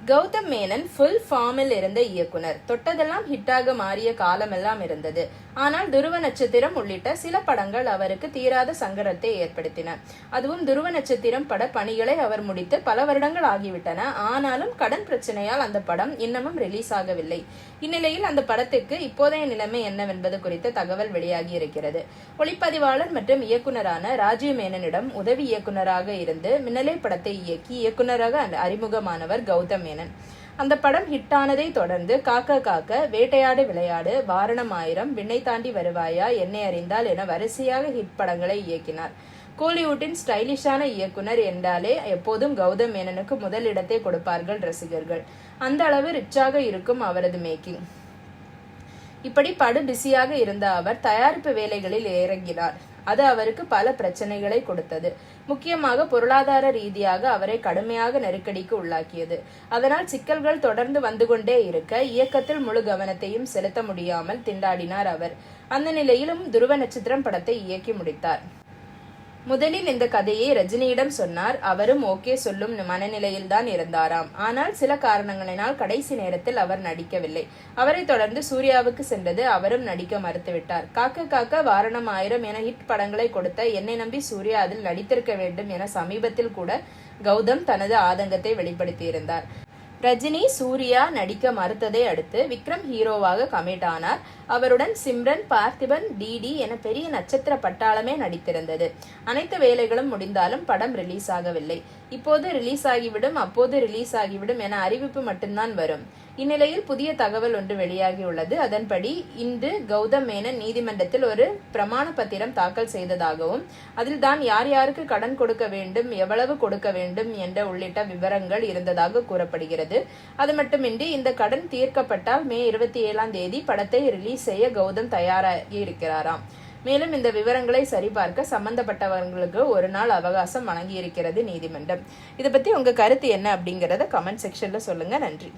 Gautham Menon full ஃபார்மில் இருந்த இயக்குனர். தொட்டதெல்லாம் ஹிட்டாக மாறிய காலமெல்லாம் இருந்தது. ஆனால் துருவ நட்சத்திரம் உள்ளிட்ட சில படங்கள் அவருக்கு தீராத சங்கடத்தை ஏற்படுத்தின. அதுவும் துருவ நட்சத்திரம் பட பணிகளை அவர் முடித்து பல வருடங்கள் ஆகிவிட்டன. ஆனாலும் கடன் பிரச்சனையால் அந்த படம் இன்னமும் ரிலீஸ் ஆகவில்லை. இந்நிலையில் அந்த படத்துக்கு இப்போதைய நிலைமை என்னவென்பது குறித்த தகவல் வெளியாகி இருக்கிறது. ஒளிப்பதிவாளர் மற்றும் இயக்குனரான ராஜீவ் மேனனிடம் உதவி இயக்குனராக இருந்து மின்னலே படத்தை இயக்கி இயக்குனராக அறிமுகமானவர் கௌதம் மேனன். அந்த படம் ஹிட்டானதை தொடர்ந்து காக்க காக்க, வேட்டையாடு விளையாடு, வாரணம் ஆயிரம், விண்ணை தாண்டி வருவாயா, என்னை அறிந்தால் என வரிசையாக ஹிட் படங்களை இயக்கினார். கோலிவுட்டின் ஸ்டைலிஷான இயக்குனர் என்றாலே எப்போதும் கௌதம் மேனனுக்கு முதல் இடத்தை கொடுப்பார்கள் ரசிகர்கள். அந்த அளவு ரிச்சாக இருக்கும் அவரது மேக்கிங். இப்படி படு பிஸியாக இருந்த அவர் தயாரிப்பு வேலைகளில் இறங்கினார். அது அவருக்கு பல பிரச்சனைகளை கொடுத்தது. முக்கியமாக பொருளாதார ரீதியாக அவரை கடுமையாக நெருக்கடிக்கு உள்ளாக்கியது. அதனால் சிக்கல்கள் தொடர்ந்து வந்து கொண்டே இருக்க இயக்கத்தில் முழு கவனத்தையும் செலுத்த முடியாமல் திண்டாடினார் அவர். அந்த நிலையிலும் துருவ நட்சத்திரம் படத்தை இயக்கி முடித்தார். முதலில் இந்த கதையை ரஜினியிடம் சொன்னார். அவரும் ஓகே சொல்லும் மனநிலையில்தான் இருந்தாராம். ஆனால் சில காரணங்களினால் கடைசி நேரத்தில் அவர் நடிக்கவில்லை. அவரை தொடர்ந்து சூர்யாவுக்கு சென்றது. அவரும் நடிக்க மறுத்துவிட்டார். காக்க காக்க, வாரணம் ஆயிரம் என ஹிட் படங்களை கொடுத்த என்னை நம்பி சூர்யா அதில் நடித்திருக்க வேண்டும் என சமீபத்தில் கூட கௌதம் தனது ஆதங்கத்தை வெளிப்படுத்தியிருந்தார். ரஜினி சூர்யா நடிக்க மறுத்ததை அடுத்து விக்ரம் ஹீரோவாக கமிட் ஆனார். அவருடன் சிம்ரன், பார்த்திபன், டிடி என பெரிய நட்சத்திர பட்டாளமே நடித்திருந்தது. அனைத்து வேலைகளும் முடிந்தாலும் படம் ரிலீஸ் ஆகவில்லை. இப்போது ரிலீஸ் ஆகிவிடும், அப்போது ரிலீஸ் ஆகிவிடும் என அறிவிப்பு மட்டும்தான் வரும். இந்நிலையில் புதிய தகவல் ஒன்று வெளியாகியுள்ளது. அதன்படி இன்று கௌதம் மேனன் நீதிமன்றத்தில் ஒரு பிரமாண பத்திரம் தாக்கல் செய்ததாகவும் அதில் தான் யார் யாருக்கு கடன் கொடுக்க வேண்டும், எவ்வளவு கொடுக்க வேண்டும் என்ற உள்ளிட்ட விவரங்கள் இருந்ததாக கூறப்படுகிறது. அது மட்டுமின்றி இந்த கடன் தீர்க்கப்பட்டால் மே 27 படத்தை ரிலீஸ் செய்ய கௌதம் தயாராகி இருக்கிறாராம். மேலும் இந்த விவரங்களை சரிபார்க்க சம்பந்தப்பட்டவர்களுக்கு ஒரு நாள் அவகாசம் வழங்கி இருக்கிறது நீதிமன்றம். இதை பத்தி உங்க கருத்து என்ன அப்படிங்கறத கமெண்ட் செக்ஷன்ல சொல்லுங்க. நன்றி.